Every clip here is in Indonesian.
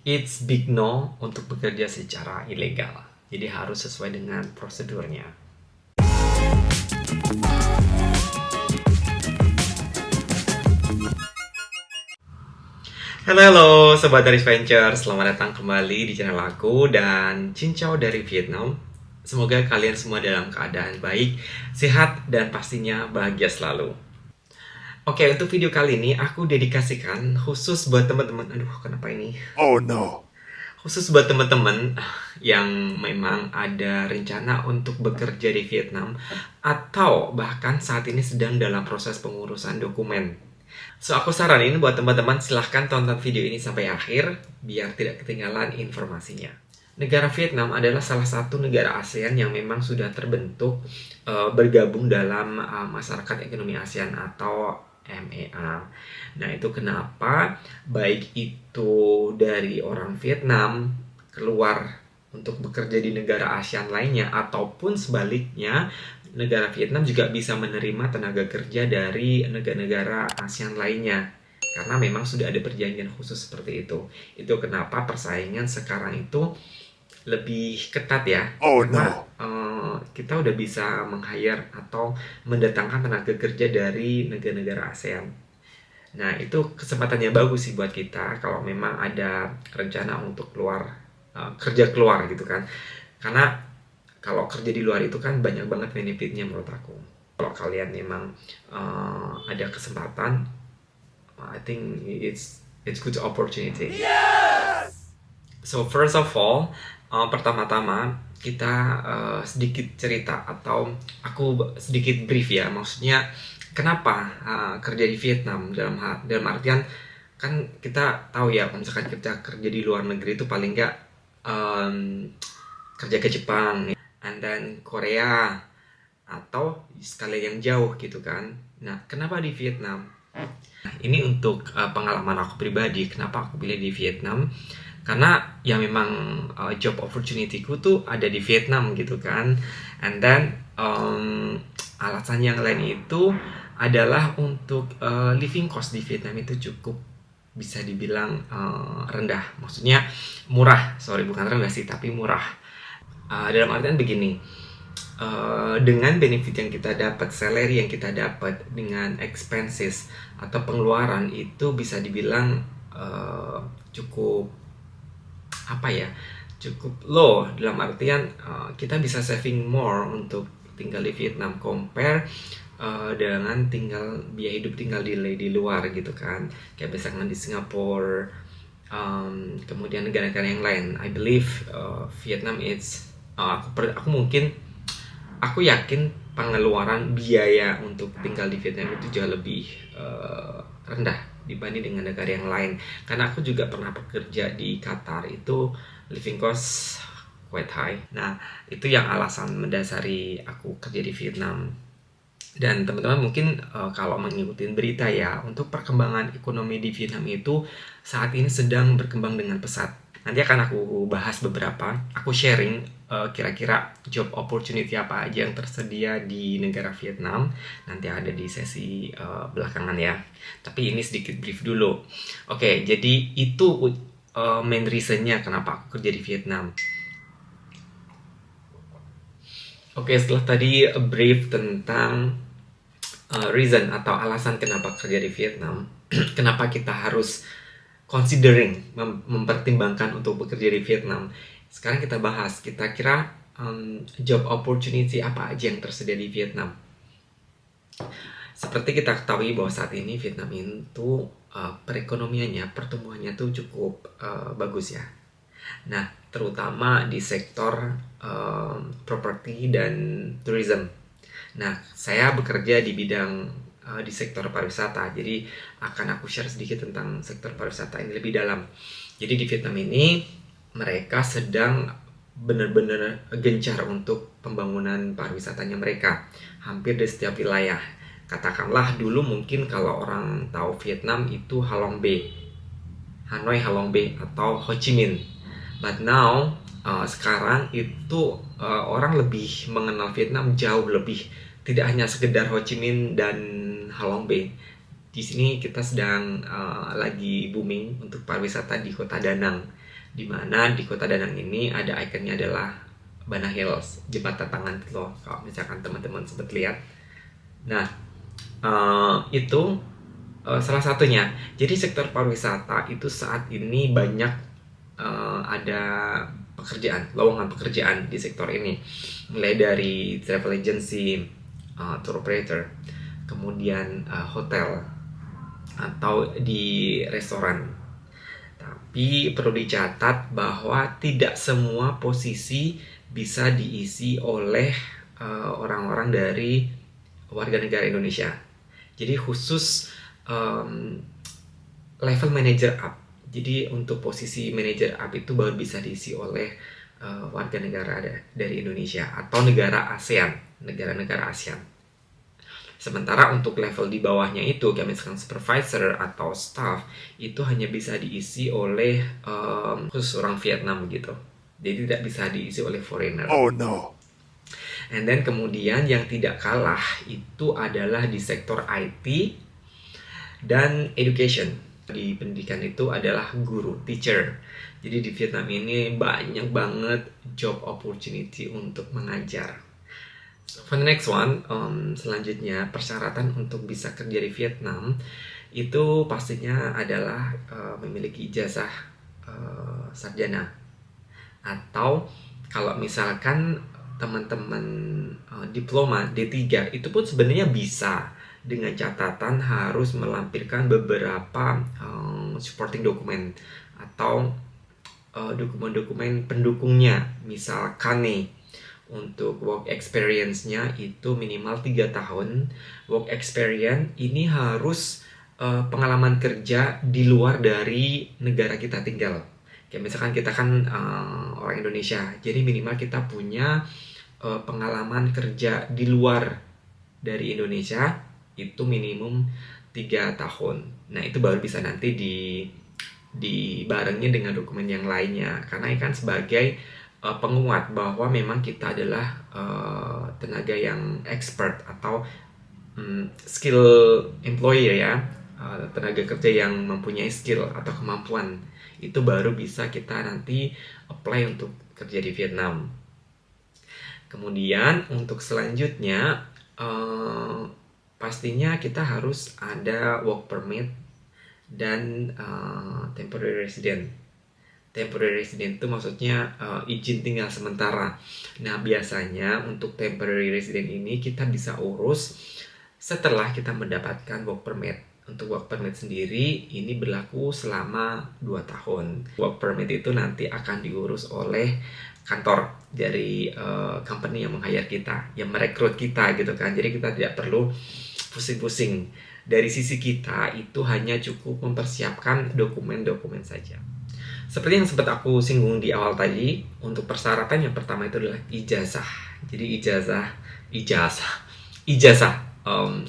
It's big no untuk bekerja secara ilegal. Jadi harus sesuai dengan prosedurnya. Halo Sobat Aris Venture, selamat datang kembali di channel aku dan cincau dari Vietnam. Semoga kalian semua dalam keadaan baik, sehat, dan pastinya bahagia selalu. Oke, untuk video kali ini aku dedikasikan khusus buat teman-teman. Aduh, kenapa ini? Oh no. Khusus buat teman-teman yang memang ada rencana untuk bekerja di Vietnam atau bahkan saat ini sedang dalam proses pengurusan dokumen. So, aku saranin buat teman-teman silahkan tonton video ini sampai akhir biar tidak ketinggalan informasinya. Negara Vietnam adalah salah satu negara ASEAN yang memang sudah terbentuk bergabung dalam Masyarakat Ekonomi ASEAN atau MEA. Nah, itu kenapa baik itu dari orang Vietnam keluar untuk bekerja di negara ASEAN lainnya ataupun sebaliknya, negara Vietnam juga bisa menerima tenaga kerja dari negara-negara ASEAN lainnya. Karena memang sudah ada perjanjian khusus seperti itu. Itu kenapa persaingan sekarang itu lebih ketat ya, Oh karena no. kita udah bisa meng-hire atau mendatangkan tenaga kerja dari negara-negara ASEAN. Nah, itu kesempatan yang bagus sih buat kita kalau memang ada rencana untuk keluar, kerja keluar gitu kan. Karena kalau kerja di luar itu kan banyak banget benefitnya menurut aku. Kalau kalian memang ada kesempatan, I think it's good opportunity. So first of all, pertama-tama kita sedikit cerita atau aku sedikit brief ya, maksudnya kenapa kerja di Vietnam dalam artian kan kita tahu ya, kalau misalkan kita kerja di luar negeri itu paling nggak um, kerja ke Jepang, and then Korea atau sekali yang jauh gitu kan. Nah, kenapa di Vietnam? Nah, ini untuk pengalaman aku pribadi, kenapa aku pilih di Vietnam? Karena ya memang job opportunity-ku tuh ada di Vietnam gitu kan. And then alasan yang lain itu adalah untuk living cost di Vietnam itu cukup bisa dibilang rendah. Maksudnya murah, sorry bukan rendah sih, tapi murah. Dalam artian begini, dengan benefit yang kita dapat, salary yang kita dapat, dengan expenses atau pengeluaran itu bisa dibilang cukup apa ya, cukup low dalam artian kita bisa saving more untuk tinggal di Vietnam compare dengan biaya hidup tinggal di luar gitu kan, kayak misalkan di Singapura, kemudian negara-negara yang lain. I believe Vietnam is aku yakin pengeluaran biaya untuk tinggal di Vietnam itu jauh lebih rendah dibanding dengan negara yang lain. Karena aku juga pernah bekerja di Qatar, itu living cost quite high. Nah, itu yang alasan mendasari aku kerja di Vietnam. Dan teman-teman mungkin kalau mengikuti berita ya, untuk perkembangan ekonomi di Vietnam itu saat ini sedang berkembang dengan pesat. Nanti akan aku bahas beberapa, aku sharing kira-kira job opportunity apa aja yang tersedia di negara Vietnam. Nanti ada di sesi belakangan ya. Tapi ini sedikit brief dulu. Oke, jadi itu main reasonnya kenapa aku kerja di Vietnam. Oke, setelah tadi brief tentang reason atau alasan kenapa kerja di Vietnam, kenapa kita harus considering mempertimbangkan untuk bekerja di Vietnam. Sekarang kita bahas, kita kira job opportunity apa aja yang tersedia di Vietnam. Seperti kita ketahui bahwa saat ini Vietnam itu perekonomiannya, pertumbuhannya tuh cukup bagus ya. Nah, terutama di sektor properti dan tourism. Nah, saya bekerja di bidang di sektor pariwisata, jadi akan aku share sedikit tentang sektor pariwisata ini lebih dalam. Jadi di Vietnam ini mereka sedang benar-benar gencar untuk pembangunan pariwisatanya mereka hampir di setiap wilayah. Katakanlah dulu mungkin kalau orang tahu Vietnam itu Halong Bay, Hanoi Halong Bay atau Ho Chi Minh. But now sekarang itu orang lebih mengenal Vietnam jauh lebih, tidak hanya sekedar Ho Chi Minh dan Halong Bay. Di sini kita sedang lagi booming untuk pariwisata di Kota Da Nang. di mana di Kota Danang ini ada ikonnya adalah Bana Hills, jembatan tangan itu loh, kalau misalkan teman-teman sempat lihat. Nah, itu salah satunya. Jadi sektor pariwisata itu saat ini banyak ada pekerjaan, lowongan pekerjaan di sektor ini, mulai dari travel agency, tour operator, kemudian hotel, atau di restoran. Tapi perlu dicatat bahwa tidak semua posisi bisa diisi oleh orang-orang dari warga negara Indonesia. Jadi khusus level manager up. Jadi untuk posisi manager up itu baru bisa diisi oleh warga negara dari Indonesia atau negara ASEAN, negara-negara ASEAN. Sementara untuk level di bawahnya itu, kayak misalkan supervisor atau staff, itu hanya bisa diisi oleh khusus orang Vietnam gitu. Jadi tidak bisa diisi oleh foreigner. Oh no. And then kemudian yang tidak kalah itu adalah di sektor IT dan education. Di pendidikan itu adalah guru, teacher. Jadi di Vietnam ini banyak banget job opportunity untuk mengajar. For the next one, selanjutnya persyaratan untuk bisa kerja di Vietnam itu pastinya adalah memiliki ijazah sarjana, atau kalau misalkan teman-teman diploma D3 itu pun sebenarnya bisa, dengan catatan harus melampirkan beberapa supporting dokumen atau dokumen-dokumen pendukungnya, misalkan nih untuk work experience-nya itu minimal 3 tahun. Work experience ini harus pengalaman kerja di luar dari negara kita tinggal. Kayak misalkan kita kan orang Indonesia, jadi minimal kita punya pengalaman kerja di luar dari Indonesia itu minimum 3 tahun. Nah, itu baru bisa nanti dibarengi dengan dokumen yang lainnya, karena ini kan sebagai penguat bahwa memang kita adalah tenaga yang expert atau skill employer ya, tenaga kerja yang mempunyai skill atau kemampuan. Itu baru bisa kita nanti apply untuk kerja di Vietnam. Kemudian untuk selanjutnya pastinya kita harus ada work permit dan temporary resident. Temporary resident itu maksudnya izin tinggal sementara. Nah, biasanya untuk temporary resident ini kita bisa urus setelah kita mendapatkan work permit. Untuk work permit sendiri ini berlaku selama 2 tahun. Work permit itu nanti akan diurus oleh kantor dari company yang meng-hire kita, yang merekrut kita gitu kan. Jadi kita tidak perlu pusing-pusing. Dari sisi kita itu hanya cukup mempersiapkan dokumen-dokumen saja. Seperti yang sempat aku singgung di awal tadi, untuk persyaratan yang pertama itu adalah ijazah. Jadi ijazah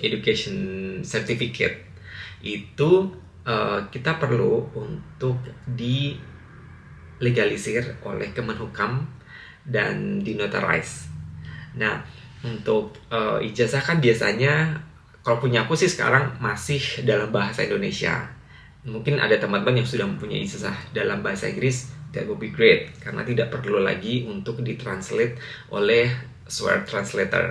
education certificate itu kita perlu untuk dilegalisir oleh Kemenhukam dan dinotarize. Nah, untuk ijazah kan biasanya kalau punya aku sih sekarang masih dalam bahasa Indonesia. Mungkin ada teman-teman yang sudah mempunyai ijazah dalam bahasa Inggris, that would be great, karena tidak perlu lagi untuk ditranslate oleh word translator.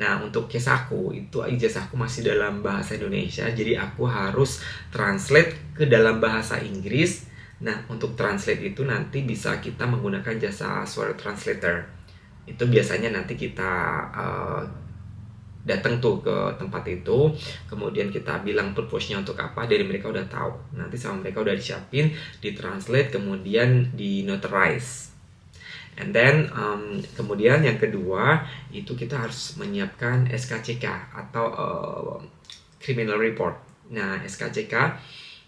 Nah, untuk case aku, itu ijazahku masih dalam bahasa Indonesia, jadi aku harus translate ke dalam bahasa Inggris. Nah, untuk translate itu nanti bisa kita menggunakan jasa word translator. Itu biasanya nanti kita datang tuh ke tempat itu, kemudian kita bilang purpose-nya untuk apa, dari mereka udah tahu, nanti sama mereka udah disiapin, ditranslate, kemudian dinotarize. And then kemudian yang kedua itu kita harus menyiapkan SKCK atau criminal report. Nah, SKCK,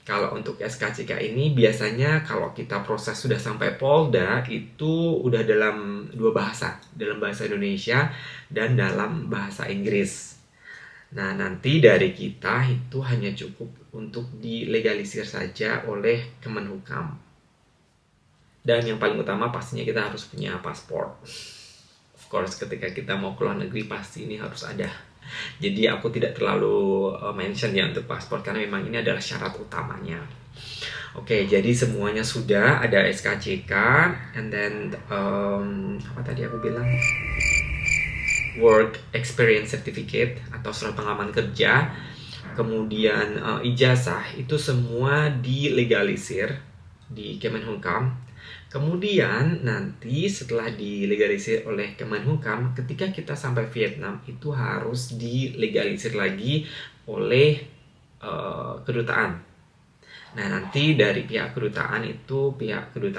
kalau untuk SKCK ini biasanya kalau kita proses sudah sampai Polda itu udah dalam 2 bahasa, dalam bahasa Indonesia dan dalam bahasa Inggris. Nah, nanti dari kita itu hanya cukup untuk dilegalisir saja oleh Kemenhukam. Dan yang paling utama pastinya kita harus punya paspor. Of course, ketika kita mau ke luar negeri pasti ini harus ada. Jadi aku tidak terlalu mention ya untuk paspor, karena memang ini adalah syarat utamanya. Oke, jadi semuanya sudah ada SKCK, and then apa tadi aku bilang, work experience certificate atau surat pengalaman kerja, kemudian ijazah, itu semua dilegalisir di Kemenhukam. Kemudian nanti setelah dilegalisir oleh Kemenhukam, ketika kita sampai Vietnam itu harus dilegalisir lagi oleh kedutaan. Nah, nanti dari pihak kedutaan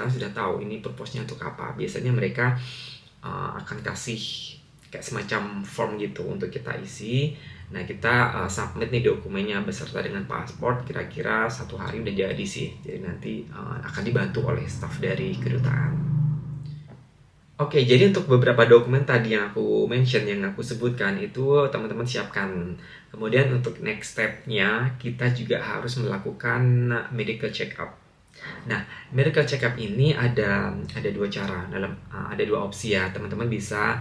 sudah tahu ini purpose-nya untuk apa. Biasanya mereka akan kasih kayak semacam form gitu untuk kita isi. Nah, kita submit nih dokumennya beserta dengan paspor. Kira-kira 1 hari udah jadi sih. Jadi nanti akan dibantu oleh staff dari kedutaan. Oke, jadi untuk beberapa dokumen tadi yang aku mention, yang aku sebutkan, itu teman-teman siapkan. Kemudian untuk next step-nya, kita juga harus melakukan medical check-up. Nah, medical check-up ini ada 2 cara, ada 2 opsi ya. Teman-teman bisa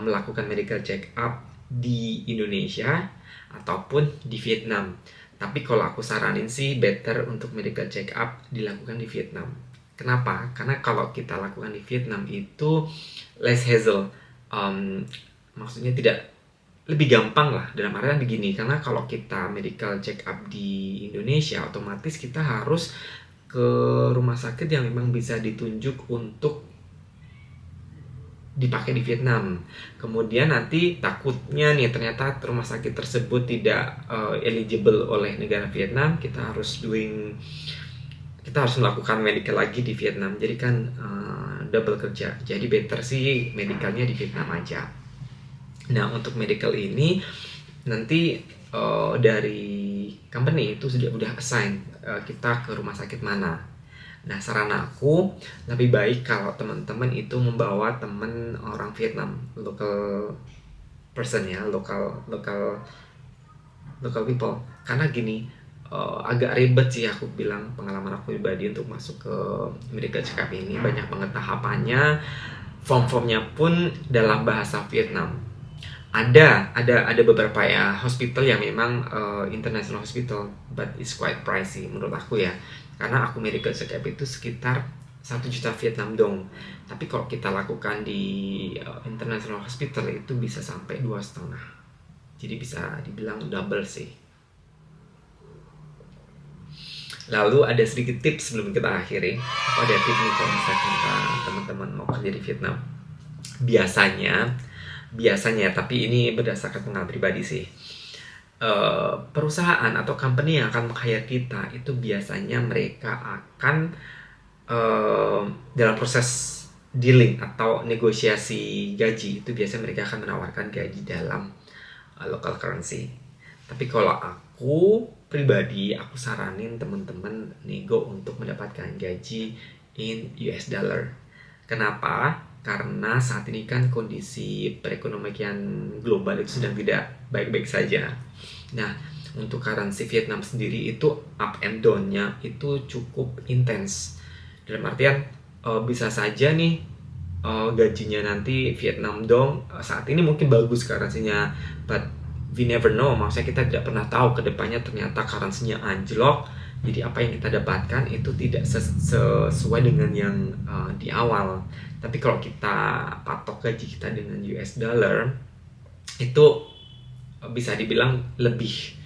melakukan medical check-up di Indonesia ataupun di Vietnam. Tapi kalau aku saranin sih better untuk medical check-up dilakukan di Vietnam. Kenapa? Karena kalau kita lakukan di Vietnam itu less hassle. Maksudnya tidak lebih gampang lah, dalam artian begini, karena kalau kita medical check up di Indonesia otomatis kita harus ke rumah sakit yang memang bisa ditunjuk untuk dipakai di Vietnam. Kemudian nanti takutnya nih ternyata rumah sakit tersebut tidak eligible oleh negara Vietnam, kita harus melakukan medical lagi di Vietnam. Jadi kan double kerja. Jadi better sih medicalnya di Vietnam aja. Nah, untuk medical ini nanti dari company itu udah assign kita ke rumah sakit mana. Nah, saran aku lebih baik kalau teman-teman itu membawa teman orang Vietnam, local person ya, local people. Karena gini, agak ribet sih aku bilang, pengalaman aku pribadi untuk masuk ke medical check up ini banyak banget tahapannya. Form-formnya pun dalam bahasa Vietnam. Ada beberapa ya hospital yang memang international hospital, but it's quite pricey menurut aku ya. Karena aku medical check up itu sekitar 1 juta Vietnam dong. Tapi kalau kita lakukan di international hospital itu bisa sampai 2,5. Jadi bisa dibilang double sih. Lalu ada sedikit tips sebelum kita akhiri. Aku ada tips nih kalau misalkan teman-teman mau kerja di Vietnam. Biasanya, tapi ini berdasarkan pengalaman pribadi sih. Perusahaan atau company yang akan meng-hire kita itu biasanya mereka akan dalam proses dealing atau negosiasi gaji itu biasanya mereka akan menawarkan gaji dalam local currency. Tapi kalau aku pribadi, aku saranin teman-teman nego untuk mendapatkan gaji in US dollar. Kenapa? Karena saat ini kan kondisi perekonomian global itu sedang tidak baik-baik saja. Nah, untuk currency Vietnam sendiri itu up and down-nya itu cukup intens. Dalam artian bisa saja nih gajinya nanti Vietnam dong saat ini mungkin bagus currency-nya, but we never know. Maksudnya kita tidak pernah tahu ke depannya ternyata currency-nya anjlok. Jadi apa yang kita dapatkan itu tidak sesuai dengan yang di awal. Tapi kalau kita patok gaji kita dengan US dollar, itu bisa dibilang lebih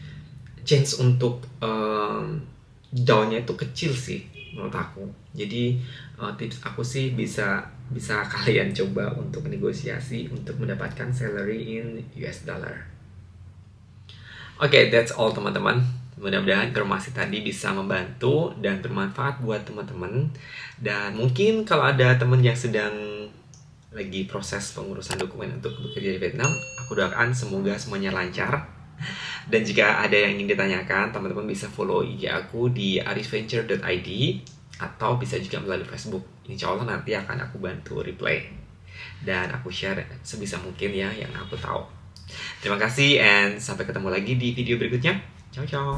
chance untuk down-nya itu kecil sih menurut aku. Jadi tips aku sih bisa kalian coba untuk negosiasi untuk mendapatkan salary in US dollar. Oke, that's all teman-teman. Mudah-mudahan informasi tadi bisa membantu dan bermanfaat buat teman-teman. Dan mungkin kalau ada teman yang sedang lagi proses pengurusan dokumen untuk bekerja di Vietnam, aku doakan semoga semuanya lancar. Dan jika ada yang ingin ditanyakan, teman-teman bisa follow IG aku di arisventure.id atau bisa juga melalui Facebook. Insya Allah nanti akan aku bantu reply dan aku share sebisa mungkin ya yang aku tahu. Terima kasih and sampai ketemu lagi di video berikutnya. Ciao ciao.